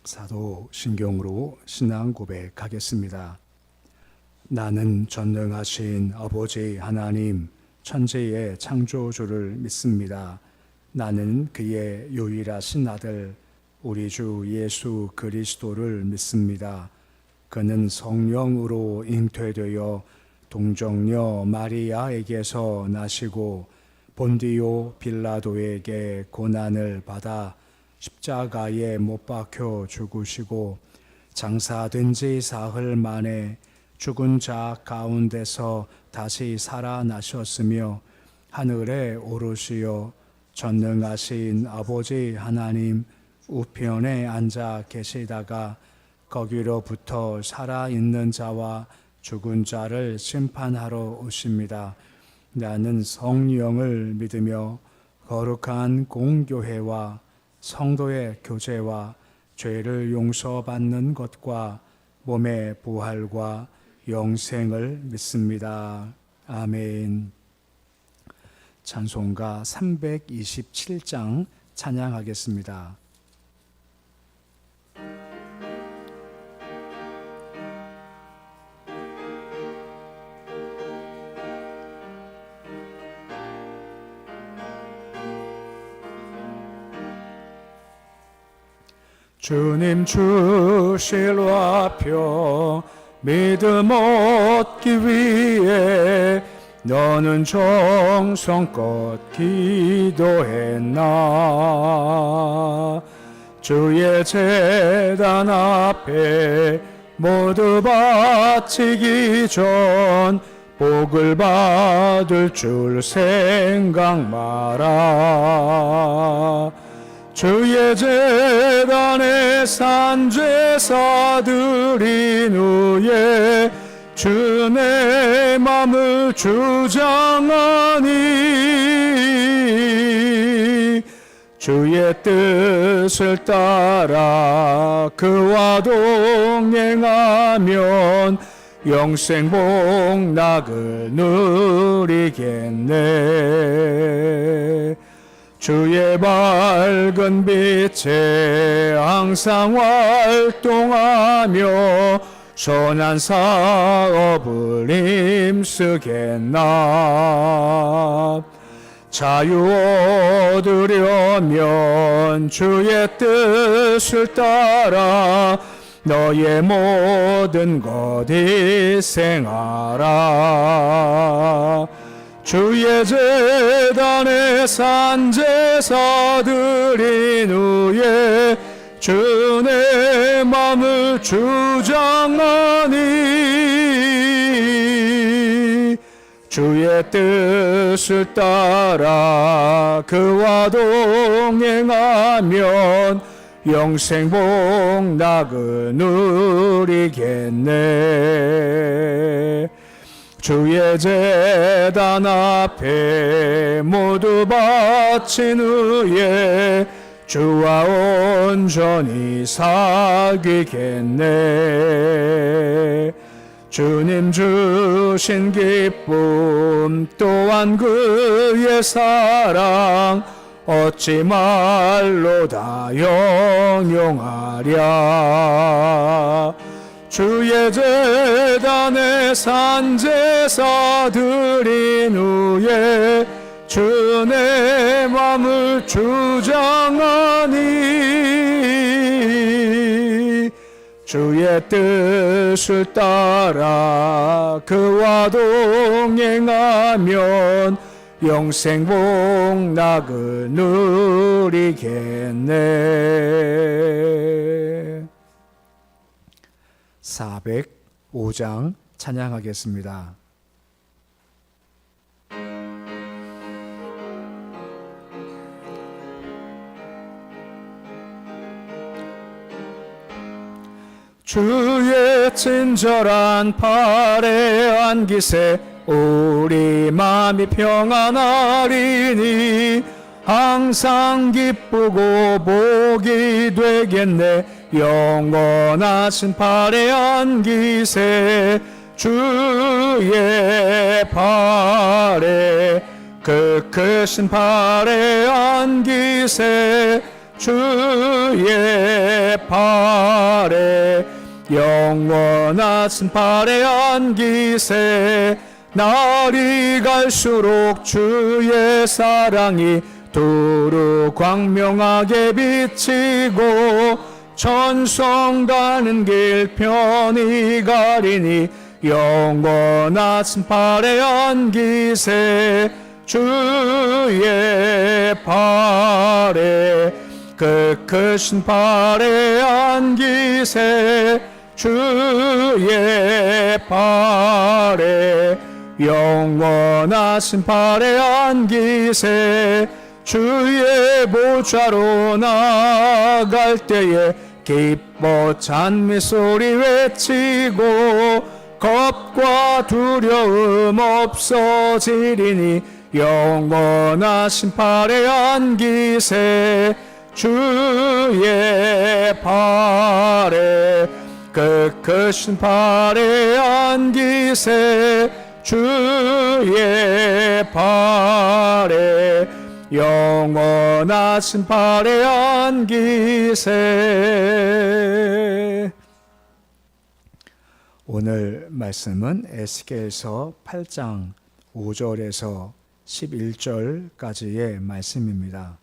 사도신경으로 신앙 고백하겠습니다. 나는 전능하신 아버지 하나님, 천지의 창조주를 믿습니다. 나는 그의 유일하신 아들, 우리 주 예수 그리스도를 믿습니다. 그는 성령으로 잉태되어 동정녀 마리아에게서 나시고 본디오 빌라도에게 고난을 받아 십자가에 못 박혀 죽으시고 장사된 지 사흘 만에 죽은 자 가운데서 다시 살아나셨으며 하늘에 오르시어 전능하신 아버지 하나님 우편에 앉아 계시다가 거기로부터 살아있는 자와 죽은 자를 심판하러 오십니다. 나는 성령을 믿으며 거룩한 공교회와 성도의 교제와 죄를 용서받는 것과 몸의 부활과 영생을 믿습니다. 아멘. 찬송가 327장 찬양하겠습니다. 주님 주실 와표 믿음 얻기 위해 너는 정성껏 기도했나. 주의 제단 앞에 모두 바치기 전 복을 받을 줄 생각 마라. 주의 제단에 산제사 드린 후에 주 내 맘을 주장하니 주의 뜻을 따라 그와 동행하면 영생 복락을 누리겠네. 주의 밝은 빛에 항상 활동하며 선한 사업을 힘쓰겠나. 자유 얻으려면 주의 뜻을 따라 너의 모든 것 희생하라. 주의 제단에 산제사 드린 후에 주 내 맘을 주장하니 주의 뜻을 따라 그와 동행하면 영생 복락을 누리겠네. 주의 제단 앞에 모두 바친 후에 주와 온전히 사귀겠네. 주님 주신 기쁨 또한 그의 사랑 어찌 말로 다 영용하랴. 주의 제단에 산제사 드린 후에 주 내 맘을 주장하니 주의 뜻을 따라 그와 동행하면 영생 복락을 누리겠네. 405장 찬양하겠습니다. 주의 친절한 팔에 안기세 우리 마음이 평안하리니 항상 기쁘고 복이 되겠네. 영원하신 팔에 안기세 주의 팔에 그 크신 팔에 안기세 주의 팔에 영원하신 팔에 안기세 날이 갈수록 주의 사랑이 두루 광명하게 비치고 천성 가는 길 편히 가리니 영원하신 팔에 안기세 주의 팔에 그 크신 팔에 안기세 주의 팔에 영원하신 팔에 안기세 주의 보좌로 나갈 때에 기뻐 찬미 소리 외치고 겁과 두려움 없어지리니 영원하신 팔에 안기세 주의 팔에 그 크신 팔에 안기세 주의 팔에 영원하신 팔에 안기세. 오늘 말씀은 에스겔서 8장 5절에서 11절까지의 말씀입니다.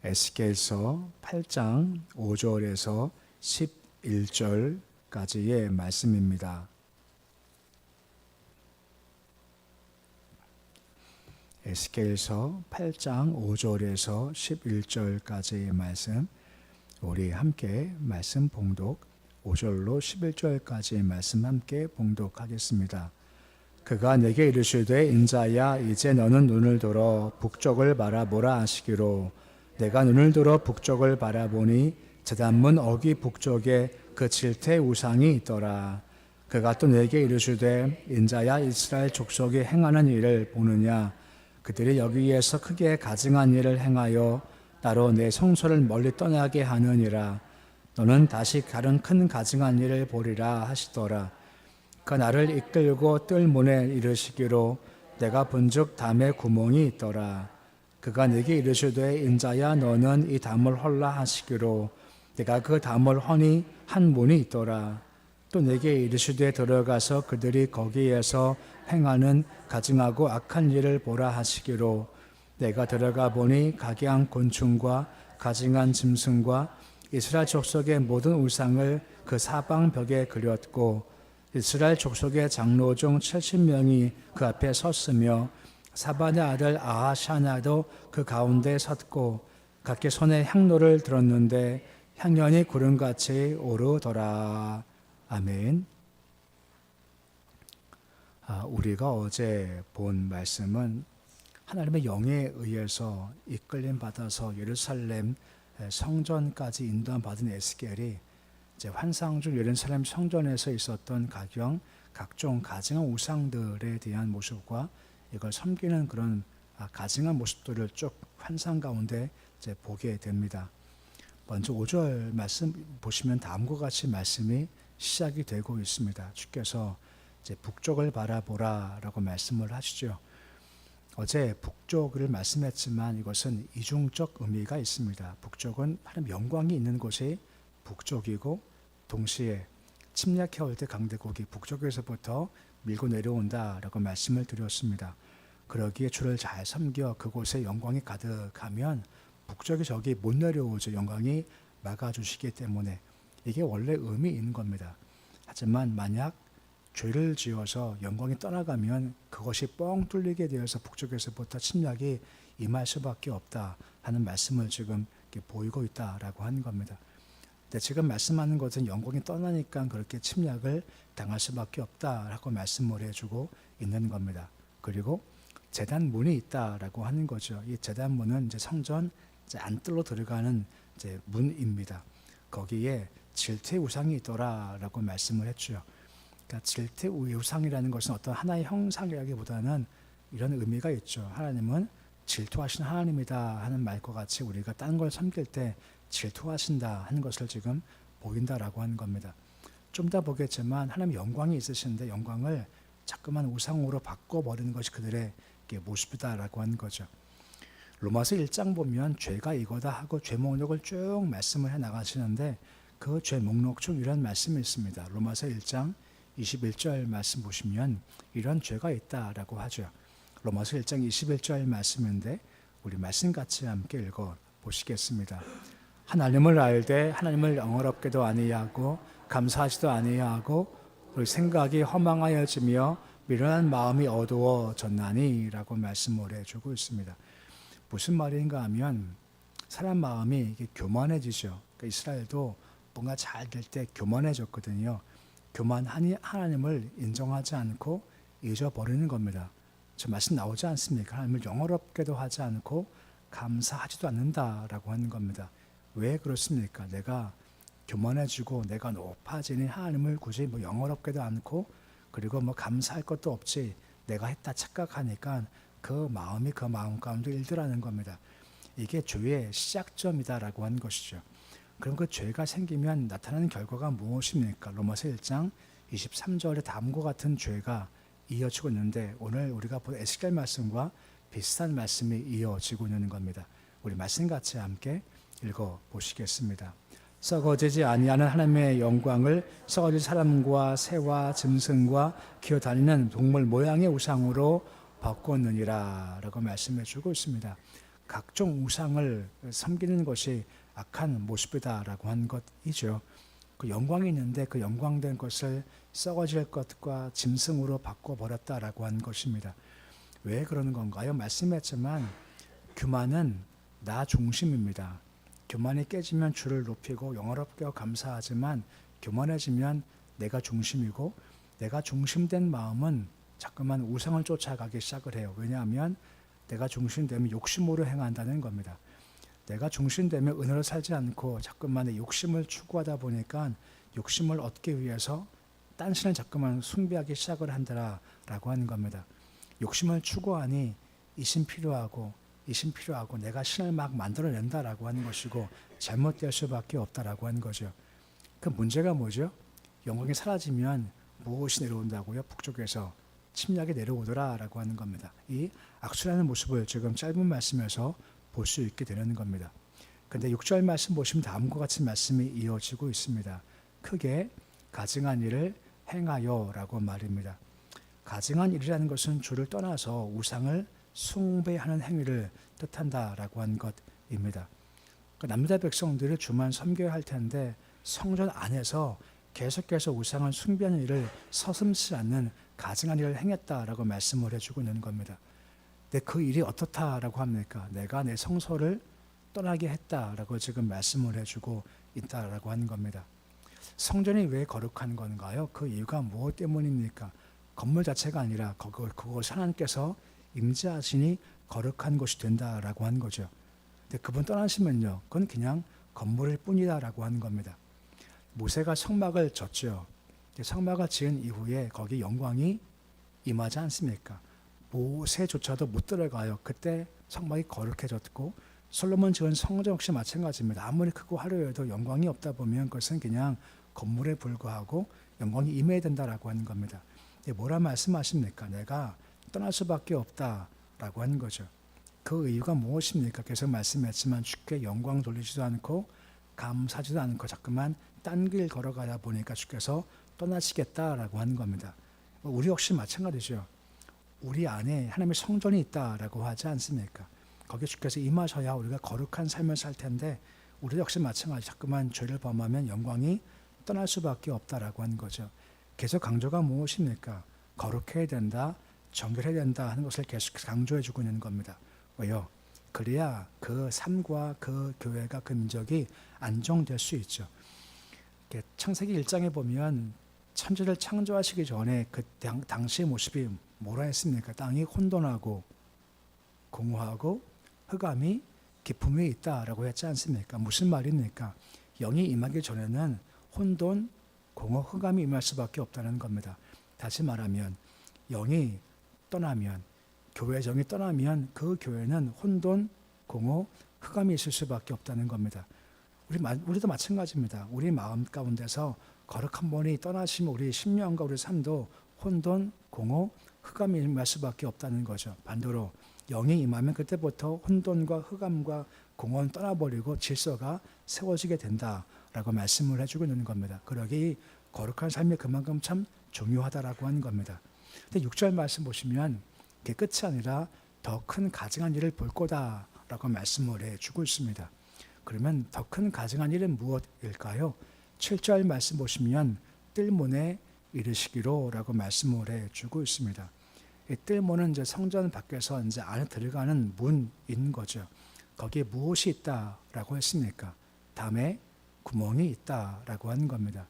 에스겔서 8장 5절에서 11절까지의 말씀입니다. 에스겔서 8장 5절에서 11절까지의 말씀, 우리 함께 말씀 봉독 5절로 11절까지의 말씀 함께 봉독하겠습니다. 그가 내게 이르시되 인자야 이제 너는 눈을 들어 북쪽을 바라보라 하시기로 내가 눈을 들어 북쪽을 바라보니 제단문 어귀 북쪽에 그 질태 우상이 있더라. 그가 또 내게 이르시되 인자야 이스라엘 족속이 행하는 일을 보느냐 그들이 여기에서 크게 가증한 일을 행하여 따로 내 성소를 멀리 떠나게 하느니라. 너는 다시 다른 큰 가증한 일을 보리라 하시더라. 그 나를 이끌고 뜰 문에 이르시기로 내가 본즉 담에 구멍이 있더라. 그가 내게 이르시되 인자야 너는 이 담을 헐라 하시기로 내가 그 담을 허니 한 문이 있더라. 또 내게 이르시되 들어가서 그들이 거기에서 행하는 가증하고 악한 일을 보라 하시기로 내가 들어가 보니 각양 곤충과 가증한 짐승과 이스라엘 족속의 모든 우상을 그 사방 벽에 그렸고 이스라엘 족속의 장로 중 70명이 그 앞에 섰으며 사반의 아들 아하샤나도 그 가운데 섰고 각기 손에 향로를 들었는데 향연이 구름같이 오르더라. 아멘. 우리가 어제 본 말씀은 하나님의 영에 의해서 이끌림 받아서 예루살렘 성전까지 인도받은 에스겔이 이제 환상 중 예루살렘 성전에서 있었던 각종 가증한 우상들에 대한 모습과 이걸 섬기는 그런 가증한 모습들을 쭉 환상 가운데 이제 보게 됩니다. 먼저 5절 말씀 보시면 다음과 같이 말씀이 시작이 되고 있습니다. 주께서 이제 북쪽을 바라보라라고 말씀을 하시죠. 어제 북쪽을 말씀했지만 이것은 이중적 의미가 있습니다. 북쪽은 하나님 영광이 있는 곳이 북쪽이고 동시에 침략해올 때 강대국이 북쪽에서부터 밀고 내려온다라고 말씀을 드렸습니다. 그러기에 주를 잘 섬겨 그곳에 영광이 가득하면 북쪽의 적이 못 내려오죠. 영광이 막아주시기 때문에 이게 원래 의미 있는 겁니다. 하지만 만약 죄를 지어서 영광이 떠나가면 그것이 뻥 뚫리게 되어서 북쪽에서부터 침략이 임할 수밖에 없다 하는 말씀을 지금 보이고 있다라고 하는 겁니다. 근데 지금 말씀하는 것은 영광이 떠나니까 그렇게 침략을 당할 수밖에 없다라고 말씀을 해주고 있는 겁니다. 그리고 제단 문이 있다라고 하는 거죠. 이 제단 문은 이제 성전 이제 안뜰로 들어가는 이제 문입니다. 거기에 질태 우상이 있더라라고 말씀을 했죠. 그러니까 질태 우상이라는 것은 어떤 하나의 형상이라기보다는 이런 의미가 있죠. 하나님은 질투하시는 하나님이다 하는 말과 같이 우리가 다른 걸 섬길 때 질투하신다 하는 것을 지금 보인다라고 하는 겁니다. 좀 더 보겠지만 하나님 영광이 있으신데 영광을 자꾸만 우상으로 바꿔버리는 것이 그들의 모습이다라고 하는 거죠. 로마서 1장 보면 죄가 이거다 하고 죄 목록을 쭉 말씀을 해 나가시는데 그 죄 목록 중 이런 말씀이 있습니다. 로마서 1장 21절 말씀 보시면 이런 죄가 있다라고 하죠. 로마서 1장 21절 말씀인데 우리 말씀 같이 함께 읽어 보시겠습니다. 하나님을 알되 하나님을 영어롭게도 아니하고 감사하지도 아니하고 우리 생각이 허망하여지며 미련한 마음이 어두워졌나니 라고 말씀을 해주고 있습니다. 무슨 말인가 하면 사람 마음이 이게 교만해지죠. 그러니까 이스라엘도 뭔가 잘 될 때 교만해졌거든요. 교만하니 하나님을 인정하지 않고 잊어버리는 겁니다. 저 말씀 나오지 않습니까? 하나님을 영어롭게도 하지 않고 감사하지도 않는다라고 하는 겁니다. 왜 그렇습니까? 내가 교만해지고 내가 높아지니 하나님을 굳이 영어롭게도 않고 그리고 감사할 것도 없지 내가 했다 착각하니까 그 마음이 그 마음 가운데 일더라는 겁니다. 이게 죄의 시작점이다라고 하는 것이죠. 그럼 그 죄가 생기면 나타나는 결과가 무엇입니까? 로마서 1장 23절에 다음과 같은 죄가 이어지고 있는데 오늘 우리가 본 에스겔 말씀과 비슷한 말씀이 이어지고 있는 겁니다. 우리 말씀 같이 함께 읽어 보시겠습니다. 썩어지지 아니하는 하나님의 영광을 썩어질 사람과 새와 짐승과 기어다니는 동물 모양의 우상으로 바꿨느니라 라고 말씀해 주고 있습니다. 각종 우상을 섬기는 것이 악한 모습이다라고 한 것이죠. 그 영광이 있는데 그 영광된 것을 썩어질 것과 짐승으로 바꿔버렸다라고 한 것입니다. 왜 그러는 건가요? 말씀했지만 교만은 나 중심입니다. 교만이 깨지면 주를 높이고 영어롭게 감사하지만 교만해지면 내가 중심이고 내가 중심된 마음은 자꾸만 우상을 쫓아가기 시작을 해요. 왜냐하면 내가 중심되면 욕심으로 행한다는 겁니다. 내가 중심되면 은혜로 살지 않고 자꾸만 내 욕심을 추구하다 보니까 욕심을 얻기 위해서 딴 신을 자꾸만 숭배하기 시작을 한다라고 하는 겁니다. 욕심을 추구하니 이신 필요하고 내가 신을 막 만들어낸다라고 하는 것이고 잘못될 수밖에 없다라고 하는 거죠. 그 문제가 뭐죠? 영광이 사라지면 무엇이 내려온다고요? 북쪽에서 침략이 내려오더라라고 하는 겁니다. 이 악순환의 모습을 지금 짧은 말씀에서 볼 수 있게 되는 겁니다. 그런데 6절 말씀 보시면 다음과 같은 말씀이 이어지고 있습니다. 크게 가증한 일을 행하여라고 말입니다. 가증한 일이라는 것은 주를 떠나서 우상을 숭배하는 행위를 뜻한다라고 한 것입니다. 남유다 백성들이 주만 섬겨야 할 텐데 성전 안에서 계속해서 우상을 숭배하는 일을 서슴지 않는 가증한 일을 행했다라고 말씀을 해주고 있는 겁니다. 근데 그 일이 어떻다라고 합니까? 내가 내 성소를 떠나게 했다라고 지금 말씀을 해주고 있다라고 하는 겁니다. 성전이 왜 거룩한 건가요? 그 이유가 무엇 때문입니까? 건물 자체가 아니라 그곳 하나님께서 임재하시니 거룩한 곳이 된다라고 하는 거죠. 근데 그분 떠나시면요, 그건 그냥 건물일 뿐이다라고 하는 겁니다. 모세가 성막을 졌죠. 성막을 지은 이후에 거기 영광이 임하지 않습니까? 모세조차도 못 들어가요. 그때 성막이 거룩해졌고 솔로몬 지은 성전 역시 마찬가지입니다. 아무리 크고 화려해도 영광이 없다 보면 그것은 그냥 건물에 불과하고 영광이 임해야 된다라고 하는 겁니다. 뭐라 말씀하십니까? 내가 떠날 수밖에 없다라고 하는 거죠. 그 이유가 무엇입니까? 계속 말씀했지만 주께 영광 돌리지도 않고 감사하지도 않고 자꾸만 딴 길 걸어가다 보니까 주께서 떠나시겠다라고 하는 겁니다. 우리 역시 마찬가지죠. 우리 안에 하나님의 성전이 있다라고 하지 않습니까? 거기에 주께서 임하셔야 우리가 거룩한 삶을 살 텐데 우리 역시 마찬가지 자꾸만 죄를 범하면 영광이 떠날 수밖에 없다라고 하는 거죠. 계속 강조가 무엇입니까? 거룩해야 된다, 정결해야 된다 하는 것을 계속 강조해주고 있는 겁니다. 왜요? 그래야 그 삶과 그 교회가 그 민족이 안정될 수 있죠. 창세기 1장에 보면 천지를 창조하시기 전에 그 당시의 모습이 뭐라 했습니까? 땅이 혼돈하고 공허하고 흑암이 깊음 위에 있다라고 했지 않습니까? 무슨 말입니까? 영이 임하기 전에는 혼돈, 공허, 흑암이 임할 수밖에 없다는 겁니다. 다시 말하면 영이 떠나면, 교회의 영이 떠나면 그 교회는 혼돈, 공허, 흑암이 있을 수밖에 없다는 겁니다. 우리도 마찬가지입니다. 우리 마음 가운데서 거룩한 분이 떠나시면 우리 심령과 우리 삶도 혼돈, 공허, 흑암이 임할 수밖에 없다는 거죠. 반대로 영이 임하면 그때부터 혼돈과 흑암과 공허는 떠나버리고 질서가 세워지게 된다라고 말씀을 해주고 있는 겁니다. 그러기 거룩한 삶이 그만큼 참 중요하다라고 하는 겁니다. 근데 6절 말씀 보시면 그게 끝이 아니라 더 큰 가증한 일을 볼 거다라고 말씀을 해주고 있습니다. 그러면 더 큰 가증한 일은 무엇일까요? 7절 말씀 보시면 뜰문에 이르시기로라고 말씀을 해주고 있습니다. 이 뜰문은 이제 성전 밖에서 이제 안에 들어가는 문인 거죠. 거기에 무엇이 있다라고 했습니까? 담에 구멍이 있다라고 하는 겁니다.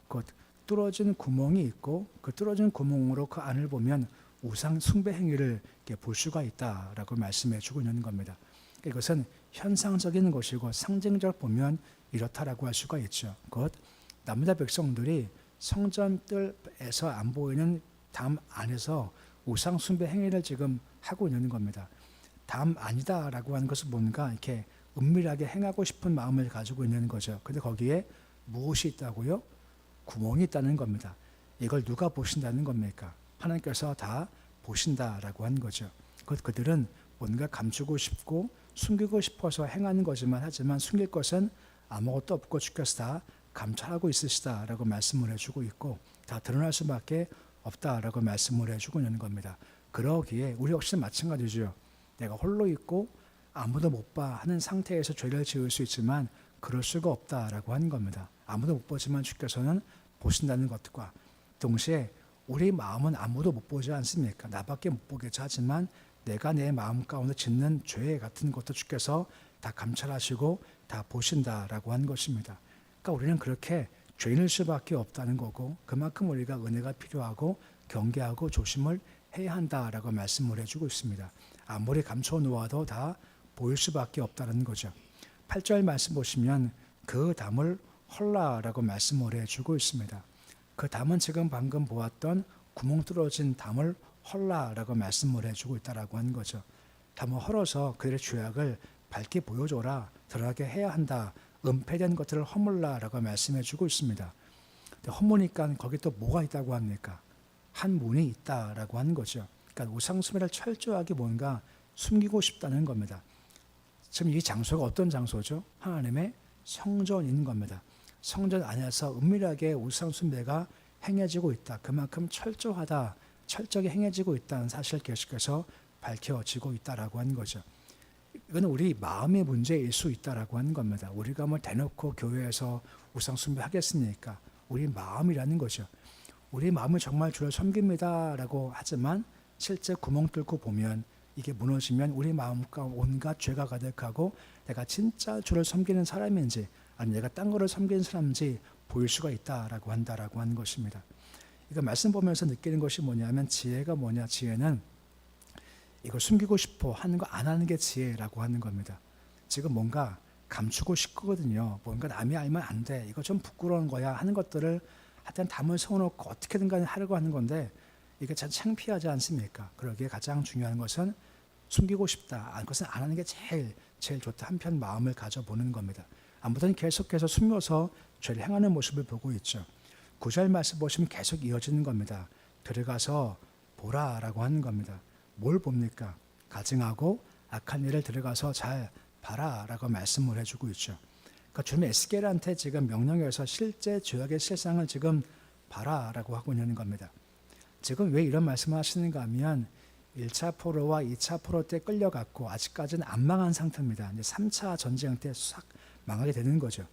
곧 뚫어진 구멍이 있고 그 뚫어진 구멍으로 그 안을 보면 우상 숭배 행위를 볼 수가 있다라고 말씀해 주고 있는 겁니다. 이것은 현상적인 것이고 상징적 보면 이렇다라고 할 수가 있죠. 곧 남유다 백성들이 성전 뜰에서 안 보이는 담 안에서 우상 숭배 행위를 지금 하고 있는 겁니다. 담 아니다라고 하는 것은 뭔가 이렇게 은밀하게 행하고 싶은 마음을 가지고 있는 거죠. 근데 거기에 무엇이 있다고요? 구멍이 있다는 겁니다. 이걸 누가 보신다는 겁니까? 하나님께서 다 보신다라고 하는 거죠. 그들은 뭔가 감추고 싶고 숨기고 싶어서 행하는 거지만 하지만 숨길 것은 아무것도 없고 주께서 다 감찰하고 있으시다라고 말씀을 해주고 있고 다 드러날 수밖에 없다라고 말씀을 해주고 있는 겁니다. 그러기에 우리 역시 마찬가지죠. 내가 홀로 있고 아무도 못 봐 하는 상태에서 죄를 지을 수 있지만 그럴 수가 없다라고 하는 겁니다. 아무도 못 보지만 주께서는 보신다는 것과 동시에 우리 마음은 아무도 못 보지 않습니까? 나밖에 못 보겠지 하지만 내가 내 마음 가운데 짓는 죄 같은 것도 주께서 다 감찰하시고 다 보신다라고 하는 것입니다. 그러니까 우리는 그렇게 죄인일 수밖에 없다는 거고 그만큼 우리가 은혜가 필요하고 경계하고 조심을 해야 한다라고 말씀을 해주고 있습니다. 아무리 감춰 놓아도 다 보일 수밖에 없다는 거죠. 8절 말씀 보시면 그 담을 헐라라고 말씀을 해주고 있습니다. 그 담은 지금 방금 보았던 구멍 뚫어진 담을 헐라라고 말씀을 해주고 있다라고 하는 거죠. 담을 헐어서 그들의 죄악을 밝게 보여줘라, 드러나게 해야 한다. 은폐된 것들을 허물라라고 말씀해주고 있습니다. 허무니까 거기 또 뭐가 있다고 합니까? 한 문이 있다라고 하는 거죠. 그러니까 우상숭배를 철저하게 뭔가 숨기고 싶다는 겁니다. 지금 이 장소가 어떤 장소죠? 하나님의 성전인 겁니다. 성전 안에서 은밀하게 우상숭배가 행해지고 있다. 그만큼 철저하다, 철저하게 행해지고 있다는 사실을 계속해서 밝혀지고 있다라고 하는 거죠. 이건 우리 마음의 문제일 수 있다라고 하는 겁니다. 우리가 뭐 대놓고 교회에서 우상숭배 하겠습니까? 우리 마음이라는 거죠. 우리 마음을 정말 주를 섬깁니다라고 하지만 실제 구멍 뚫고 보면 이게 무너지면 우리 마음과 온갖 죄가 가득하고 내가 진짜 주를 섬기는 사람인지 아니 내가 딴 거를 섬기는 사람인지 보일 수가 있다라고 한다라고 하는 것입니다. 이거 말씀 보면서 느끼는 것이 뭐냐면 지혜가 뭐냐? 지혜는 이걸 숨기고 싶어 하는 거 안 하는 게 지혜라고 하는 겁니다. 지금 뭔가 감추고 싶거든요. 뭔가 남이 알면 안 돼. 이거 좀 부끄러운 거야 하는 것들을 하여튼 담을 세워놓고 어떻게든 간에 하려고 하는 건데 이게 참 창피하지 않습니까? 그러기에 가장 중요한 것은 숨기고 싶다. 그것은 안 하는 게 제일 좋다. 한편 마음을 가져보는 겁니다. 아무튼 계속해서 숨겨서 죄를 행하는 모습을 보고 있죠. 9절 말씀 보시면 계속 이어지는 겁니다. 들어가서 보라라고 하는 겁니다. 뭘 봅니까? 가증하고 악한 일을 들어가서 잘 봐라라고 말씀을 해주고 있죠. 그러니까 주님 에스겔한테 지금 명령해서 실제 죄악의 실상을 지금 봐라라고 하고 있는 겁니다. 지금 왜 이런 말씀을 하시는가 하면 1차 포로와 2차 포로 때 끌려갔고 아직까지는 안 망한 상태입니다. 이제 3차 전쟁 때 싹 망하게 되는 거죠.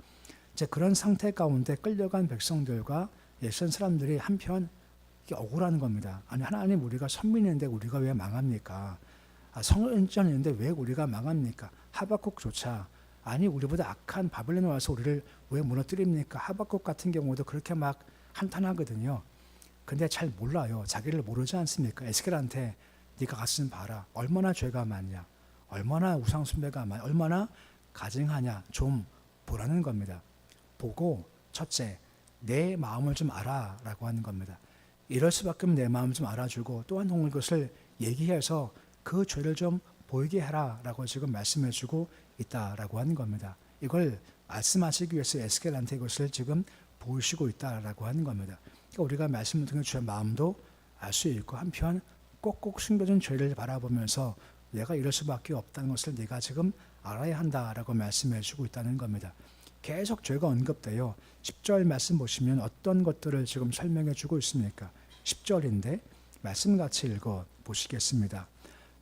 이제 그런 상태 가운데 끌려간 백성들과 예선 사람들이 한편 억울한 겁니다. 아니 하나님 우리가 선민인데 우리가 왜 망합니까? 성전인데 왜 우리가 망합니까? 하박국조차 아니 우리보다 악한 바벨론에 와서 우리를 왜 무너뜨립니까? 하박국 같은 경우도 그렇게 막 한탄하거든요. 근데 잘 몰라요. 자기를 모르지 않습니까? 에스겔한테 네가 가서 좀 봐라. 얼마나 죄가 많냐. 얼마나 우상숭배가 많냐. 얼마나 가증하냐. 좀 보라는 겁니다. 보고 첫째 내 마음을 좀 알아라고 하는 겁니다. 이럴 수밖에 없는 내 마음을 좀 알아주고 또한 그것을 얘기해서 그 죄를 좀 보이게 해라라고 지금 말씀해주고 있다라고 하는 겁니다. 이걸 말씀하시기 위해서 에스겔한테 이것을 지금 보이시고 있다라고 하는 겁니다. 그러니까 우리가 말씀을 통해 주의 마음도 알 수 있고 한편 꼭꼭 숨겨진 죄를 바라보면서 얘가 이럴 수밖에 없다는 것을 네가 지금 알아야 한다라고 말씀해 주고 있다는 겁니다. 계속 죄가 언급돼요. 10절 말씀 보시면 어떤 것들을 지금 설명해 주고 있습니까? 10절인데 말씀 같이 읽어 보시겠습니다.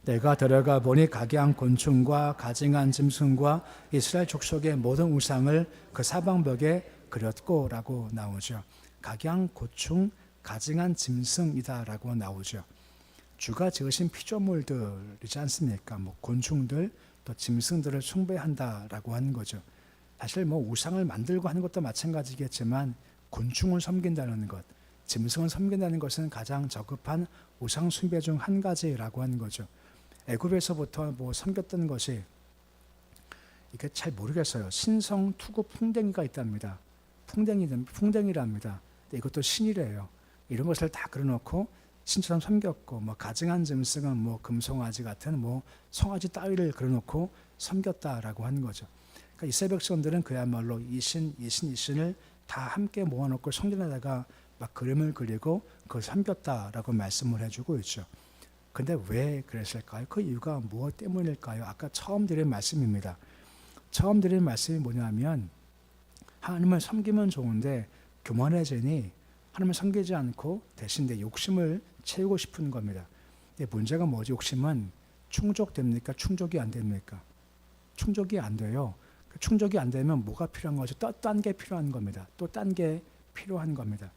내가 들어가 보니 각양 곤충과 가증한 짐승과 이스라엘 족속의 모든 우상을 그 사방벽에 그렸고 라고 나오죠. 각양 곤충, 가증한 짐승이다라고 나오죠. 주가 지으신 피조물들이지 않습니까? 뭐 곤충들 또 짐승들을 숭배한다라고 하는 거죠. 사실 뭐 우상을 만들고 하는 것도 마찬가지겠지만 곤충을 섬긴다는 것, 짐승을 섬긴다는 것은 가장 저급한 우상 숭배 중 한 가지라고 하는 거죠. 애굽에서부터 뭐 섬겼던 것이 이게 잘 모르겠어요. 신성 투구 풍뎅이가 있답니다. 풍뎅이랍니다. 이것도 신이래요. 이런 것을 다 그려놓고 신처럼 섬겼고, 뭐 가증한 짐승은 뭐 금송아지 같은 뭐 송아지 따위를 그려놓고 섬겼다라고 하는 거죠. 그러니까 이스라엘 백성들은 그야말로 이 신을 다 함께 모아놓고 성전에다가 막 그림을 그리고 그걸 섬겼다라고 말씀을 해주고 있죠. 근데 왜 그랬을까요? 그 이유가 무엇 때문일까요? 아까 처음 드린 말씀입니다. 처음 드린 말씀이 뭐냐면 하나님을 섬기면 좋은데 교만해지니 하나님을 섬기지 않고 대신 내 욕심을 채우고 싶은 겁니다. 근데 문제가 뭐지? 욕심은 충족됩니까? 충족이 안 됩니까? 충족이 안 돼요. 충족이 안 되면 뭐가 필요한 거죠? 또 딴 게 필요한 겁니다. 또 딴 게 필요한 겁니다.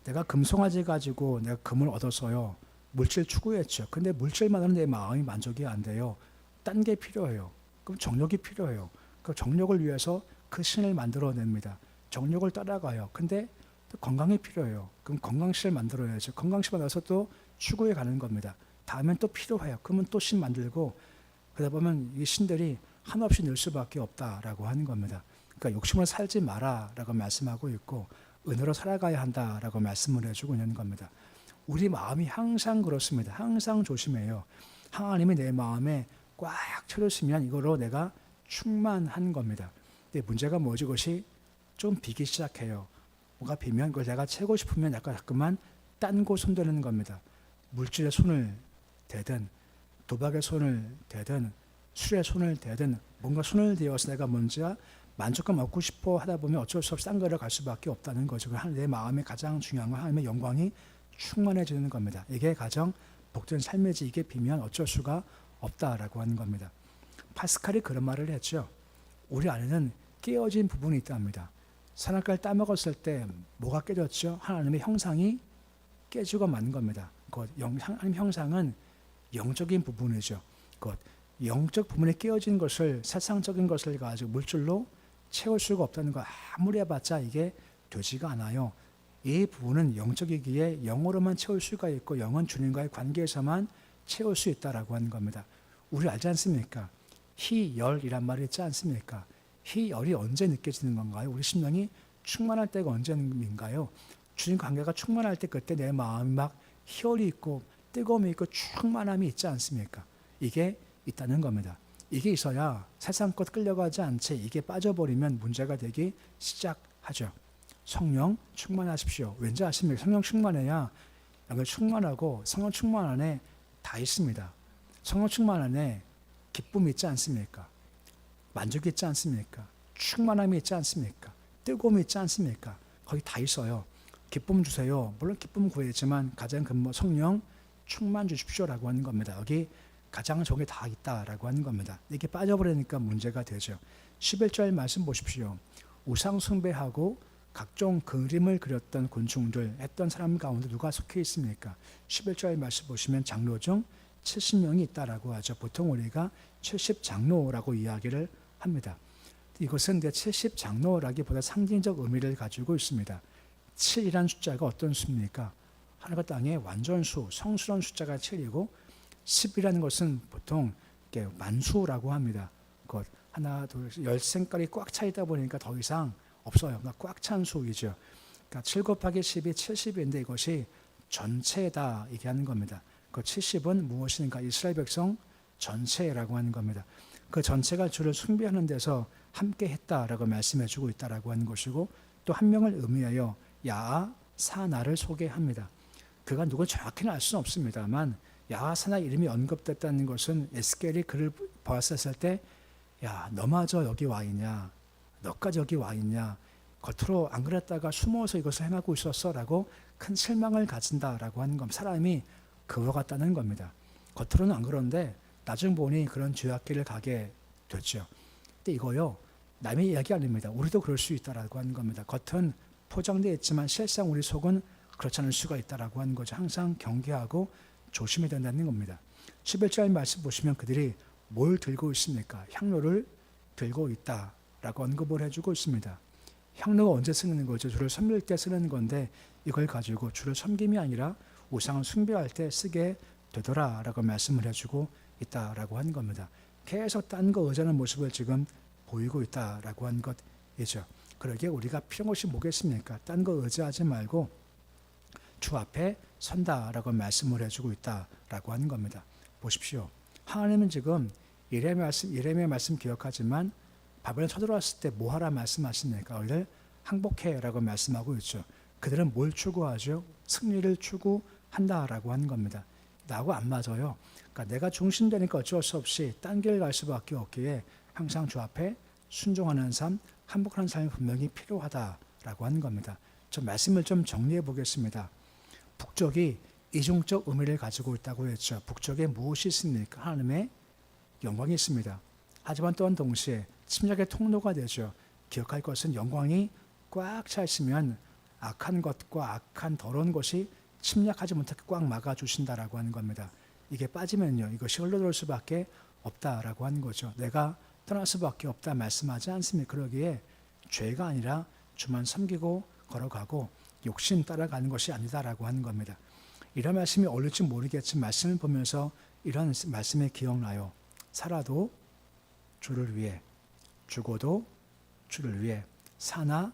내가 금송아지 가지고 내가 금을 얻어서요. 물질 추구했죠. 근데 물질만으로는 내 마음이 만족이 안 돼요. 딴 게 필요해요. 그럼 정욕이 필요해요. 그 정욕을 위해서 그 신을 만들어냅니다. 정욕을 따라가요. 근데 또 건강이 필요해요. 그럼 건강신을 만들어야죠. 건강신 만들어서 또 추구해 가는 겁니다. 다음엔 또 필요해요. 그러면 또 신 만들고 그러다 보면 이 신들이 한없이 늘 수밖에 없다라고 하는 겁니다. 그러니까 욕심을 살지 마라라고 말씀하고 있고 은혜로 살아가야 한다라고 말씀을 해주고 있는 겁니다. 우리 마음이 항상 그렇습니다. 항상 조심해요. 하나님이 내 마음에 꽉 채워주시면 이거로 내가 충만한 겁니다. 근데 문제가 뭐지? 그것이 좀 비기 시작해요. 뭐가 비면 그걸 내가 채우고 싶으면 약간 자꾸만 딴 곳 손대는 겁니다. 물질에 손을 대든 도박에 손을 대든 술에 손을 대든 뭔가 손을 대어서 내가 먼저 만족감 얻고 싶어 하다 보면 어쩔 수 없이 딴 거를 갈 수밖에 없다는 거죠. 내 마음에 가장 중요한 건 하나님의 영광이 충만해지는 겁니다. 이게 가장 복된 삶이지 이게 비면 어쩔 수가 없다라고 하는 겁니다. 파스칼이 그런 말을 했죠. 우리 안에는 깨어진 부분이 있답니다. 선악과를 따먹었을 때 뭐가 깨졌죠? 하나님의 형상이 깨지고 마는 겁니다. 하나님 형상은 영적인 부분이죠. 영적 부분에 깨어진 것을 세상적인 것을 가지고 물질로 채울 수가 없다는 거 아무리 해봤자 이게 되지가 않아요. 이 부분은 영적이기에 영으로만 채울 수가 있고 영은 주님과의 관계에서만 채울 수 있다라고 하는 겁니다. 우리 알지 않습니까? 희열이란 말이 있지 않습니까? 희열이 언제 느껴지는 건가요? 우리 심령이 충만할 때가 언제인가요? 주님 관계가 충만할 때 그때 내 마음이 막 희열이 있고 뜨거움이 있고 충만함이 있지 않습니까? 이게 있다는 겁니다. 이게 있어야 세상 것 끌려가지 않지 이게 빠져버리면 문제가 되기 시작하죠. 성령 충만하십시오. 왠지 아십니까? 성령 충만해야 여기 충만하고 성령 충만 안에 다 있습니다. 성령 충만 안에 기쁨이 있지 않습니까? 만족이 있지 않습니까? 충만함이 있지 않습니까? 뜨거움이 있지 않습니까? 거기 다 있어요. 기쁨 주세요. 물론 기쁨 구해야지만 가장 근본 성령 충만 주십시오라고 하는 겁니다. 여기 가장 좋은 게 다 있다라고 하는 겁니다. 이게 빠져버리니까 문제가 되죠. 11절 말씀 보십시오. 우상 숭배하고 각종 그림을 그렸던 곤충들 했던 사람 가운데 누가 속해 있습니까? 11절 말씀 보시면 장로 중 70명이 있다라고 하죠. 보통 우리가 70장로라고 이야기를 합니다. 이것은 70장로라기보다 상징적 의미를 가지고 있습니다. 7이라는 숫자가 어떤 수입니까? 하늘과 땅의 완전수, 성스러운 숫자가 7이고 10이라는 것은 보통 만수라고 합니다. 하나, 둘, 10생깔이 꽉 차 있다 보니까 더 이상 없어요. 꽉 찬 수이죠. 그러니까 7 곱하기 10이 70인데 이것이 전체다 얘기하는 겁니다. 그 70은 무엇인가? 이스라엘 백성 전체라고 하는 겁니다. 그 전체가 주를 숭배하는 데서 함께 했다라고 말씀해 주고 있다라고 하는 것이고 또 한 명을 의미하여 야아 사나를 소개합니다. 그가 누구 정확히는 알 수는 없습니다만 야하사나 이름이 언급됐다는 것은 에스겔이 그를 보았을 때, 야, 너마저 여기 와 있냐, 너까지 여기 와 있냐, 겉으로 안 그랬다가 숨어서 이것을 행하고 있었어라고 큰 실망을 가진다라고 하는 겁니다. 사람이 그와 같다는 겁니다. 겉으로는 안 그런데 나중 보니 그런 죄악길을 가게 됐죠. 근데 이거요, 남의 이야기 아닙니다. 우리도 그럴 수 있다라고 하는 겁니다. 겉은 포장되어 있지만 실상 우리 속은 그렇지 않을 수가 있다라고 하는 거죠. 항상 경계하고 조심해야 된다는 겁니다. 11절 말씀 보시면 그들이 뭘 들고 있습니까? 향로를 들고 있다라고 언급을 해주고 있습니다. 향로가 언제 쓰는 거죠? 주를 섬길 때 쓰는 건데 이걸 가지고 주를 섬김이 아니라 우상을 숭배할 때 쓰게 되더라라고 말씀을 해주고 있다라고 하는 겁니다. 계속 딴 거 의존하는 모습을 지금 보이고 있다라고 하는 것이죠. 그러기에 우리가 필요한 것이 뭐겠습니까? 딴 거 의지하지 말고 주 앞에 선다라고 말씀을 해주고 있다라고 하는 겁니다. 보십시오. 하나님은 지금 예레미야 말씀 기억하지만 바벨론 쳐들어왔을 때 뭐하라 말씀하십니까? 너희들 항복해라고 말씀하고 있죠. 그들은 뭘 추구하죠? 승리를 추구한다라고 하는 겁니다. 나하고 안 맞아요. 그러니까 내가 중심되니까 어쩔 수 없이 딴 길 갈 수밖에 없기에 항상 주 앞에 순종하는 삶, 항복하는 삶이 분명히 필요하다라고 하는 겁니다. 저 말씀을 좀 정리해 보겠습니다. 북쪽이 이중적 의미를 가지고 있다고 했죠. 북쪽에 무엇이 있습니까? 하나님의 영광이 있습니다. 하지만 또한 동시에 침략의 통로가 되죠. 기억할 것은 영광이 꽉 차 있으면 악한 것과 악한 더러운 것이 침략하지 못하게 꽉 막아주신다라고 하는 겁니다. 이게 빠지면요, 이것이 흘러들어올 수밖에 없다라고 하는 거죠. 내가 떠날 수밖에 없다 말씀하지 않습니까? 그러기에 죄가 아니라 주만 섬기고 걸어가고 욕심 따라가는 것이 아니다라고 하는 겁니다. 이런 말씀이 어울릴지 모르겠지만 말씀을 보면서 이런 말씀이 기억나요. 살아도 주를 위해, 죽어도 주를 위해, 사나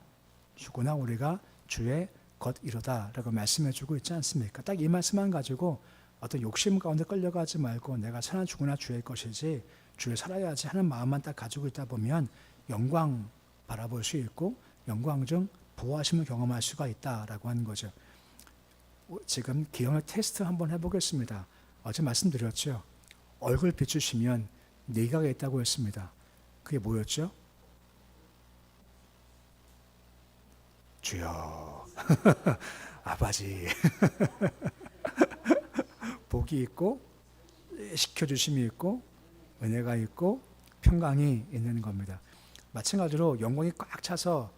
죽으나 우리가 주의 것이로다라고 말씀해주고 있지 않습니까? 딱 이 말씀만 가지고 어떤 욕심 가운데 끌려가지 말고 내가 사나 죽으나 주의 것이지 주를 살아야지 하는 마음만 딱 가지고 있다 보면 영광 바라볼 수 있고 영광 중 보호하심을 경험할 수가 있다라고 하는 거죠. 지금 기억력 테스트 한번 해보겠습니다. 어제 말씀드렸죠. 얼굴 비추시면 네가가 있다고 했습니다. 그게 뭐였죠? 주여 아버지 복이 있고 시켜주심이 있고 은혜가 있고 평강이 있는 겁니다. 마찬가지로 영광이 꽉 차서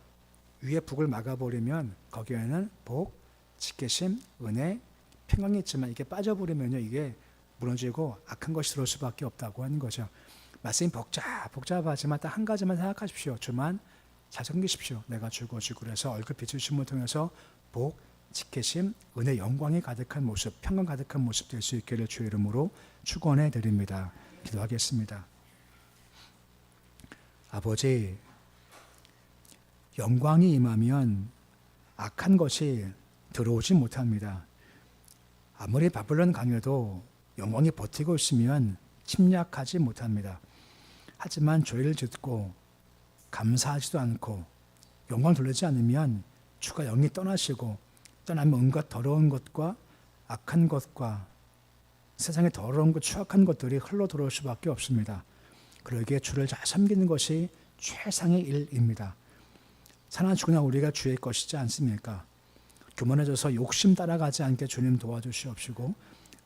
위에 북을 막아버리면 거기에는 복, 지키심, 은혜, 평강이 있지만 이게 빠져버리면요 이게 무너지고 악한 것이 들어올 수밖에 없다고 하는 거죠. 말씀이 복잡하지만 딱 한 가지만 생각하십시오. 주만 잘 섬기십시오. 내가 죽어지고 그래서 얼굴 비추심을 통해서 복, 지키심, 은혜, 영광이 가득한 모습, 평강 가득한 모습 될 수 있기를 주의 이름으로 축원해 드립니다. 기도하겠습니다. 아버지, 영광이 임하면 악한 것이 들어오지 못합니다. 아무리 바벨론 강해도 영광이 버티고 있으면 침략하지 못합니다. 하지만 죄를 짓고 감사하지도 않고 영광 돌리지 않으면 주가 영이 떠나시고 떠나면 온갖 더러운 것과 악한 것과 세상의 더러운 것, 추악한 것들이 흘러 들어올 수밖에 없습니다. 그러기에 주를 잘 섬기는 것이 최상의 일입니다. 사나 죽으나 우리가 주의 것이지 않습니까? 교만해져서 욕심 따라가지 않게 주님 도와주시옵시고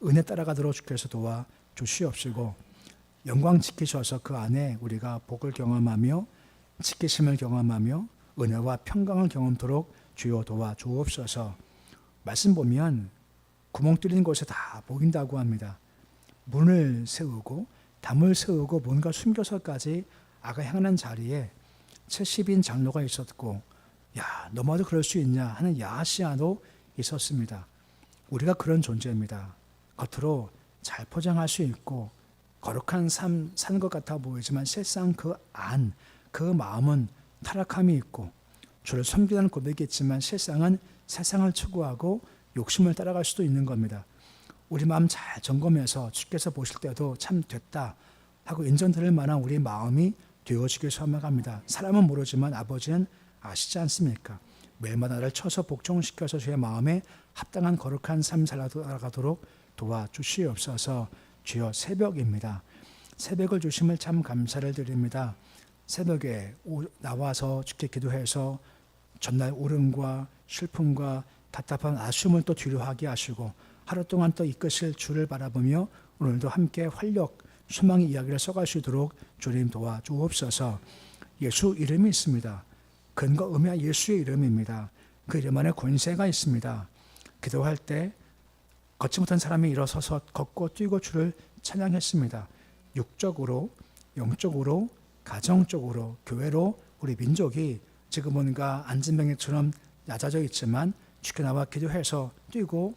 은혜 따라가도록 주께서 도와주시옵시고 영광 지키셔서 그 안에 우리가 복을 경험하며 지키심을 경험하며 은혜와 평강을 경험토록 주여 도와주옵소서. 말씀 보면 구멍 뚫린 곳에 다 보인다고 합니다. 문을 세우고 담을 세우고 뭔가 숨겨서까지 악을 향하는 자리에 70인 장로가 있었고 야 너마도 그럴 수 있냐 하는 야시아도 있었습니다. 우리가 그런 존재입니다. 겉으로 잘 포장할 수 있고 거룩한 삶 사는 것 같아 보이지만 실상 그 안, 그 마음은 타락함이 있고 주를 섬기라는 고백이 있지만 실상은 세상을 추구하고 욕심을 따라갈 수도 있는 겁니다. 우리 마음 잘 점검해서 주께서 보실 때도 참 됐다 하고 인정 드릴 만한 우리 마음이 되어지길 소망합니다. 사람은 모르지만 아버지는 아시지 않습니까? 매일마다 나를 쳐서 복종시켜서 주의 마음에 합당한 거룩한 삶 살아가도록 도와주시옵소서. 주여, 새벽입니다. 새벽을 주심을 참 감사를 드립니다. 새벽에 나와서 주께 기도해서 전날 울음과 슬픔과 답답한 아쉬움을 또 뒤로 하게 하시고 하루 동안 또 이끄실 주를 바라보며 오늘도 함께 활력, 소망의 이야기를 써갈 수 있도록 주님 도와주옵소서. 예수 이름이 있습니다. 근거 의미한 예수의 이름입니다. 그 이름 안에 권세가 있습니다. 기도할 때 걷지 못한 사람이 일어서서 걷고 뛰고 주를 찬양했습니다. 육적으로, 영적으로, 가정적으로, 교회로 우리 민족이 지금 뭔가 안진병처럼 낮아져 있지만 주께 나와 기도해서 뛰고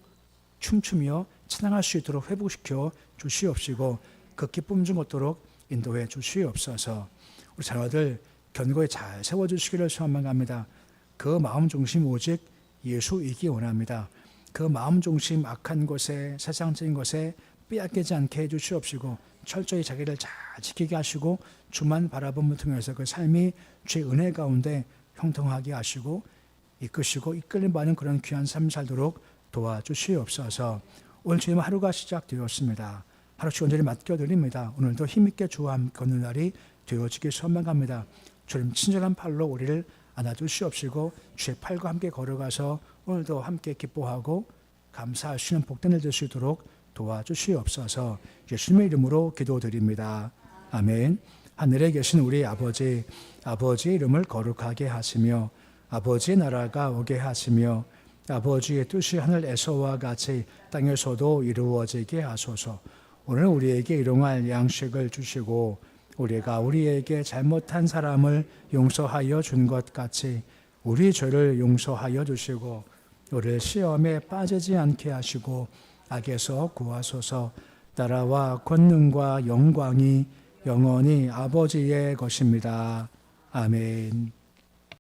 춤추며 찬양할 수 있도록 회복시켜 주시옵시고 그 기쁨 중 얻도록 인도해 주시옵소서. 우리 자녀들 견고히 잘 세워주시기를 소망합니다. 그 마음 중심 오직 예수이기 원합니다. 그 마음 중심 악한 곳에 세상적인 것에 빼앗기지 않게 해주시옵시고 철저히 자기를 잘 지키게 하시고 주만 바라봄을 통해서 그 삶이 주의 은혜 가운데 형통하게 하시고 이끄시고 이끌림 받는 그런 귀한 삶 살도록 도와주시옵소서. 오늘 주님 하루가 시작되었습니다. 하루씩 온전히 맡겨드립니다. 오늘도 힘있게 주와 함께 걷는 날이 되어지길 소망합니다. 주님 친절한 팔로 우리를 안아주시옵시고 주의 팔과 함께 걸어가서 오늘도 함께 기뻐하고 감사할 수 있는 복된 일 될 수 있도록 도와주시옵소서. 예수님의 이름으로 기도드립니다. 아멘. 하늘에 계신 우리 아버지, 아버지의 이름을 거룩하게 하시며 아버지의 나라가 오게 하시며 아버지의 뜻이 하늘에서와 같이 땅에서도 이루어지게 하소서. 오늘 우리에게 일용할 양식을 주시고 우리가 우리에게 잘못한 사람을 용서하여 준 것 같이 우리 죄를 용서하여 주시고 우리를 시험에 빠지지 않게 하시고 악에서 구하소서. 나라와 권능과 영광이 영원히 아버지의 것입니다. 아멘.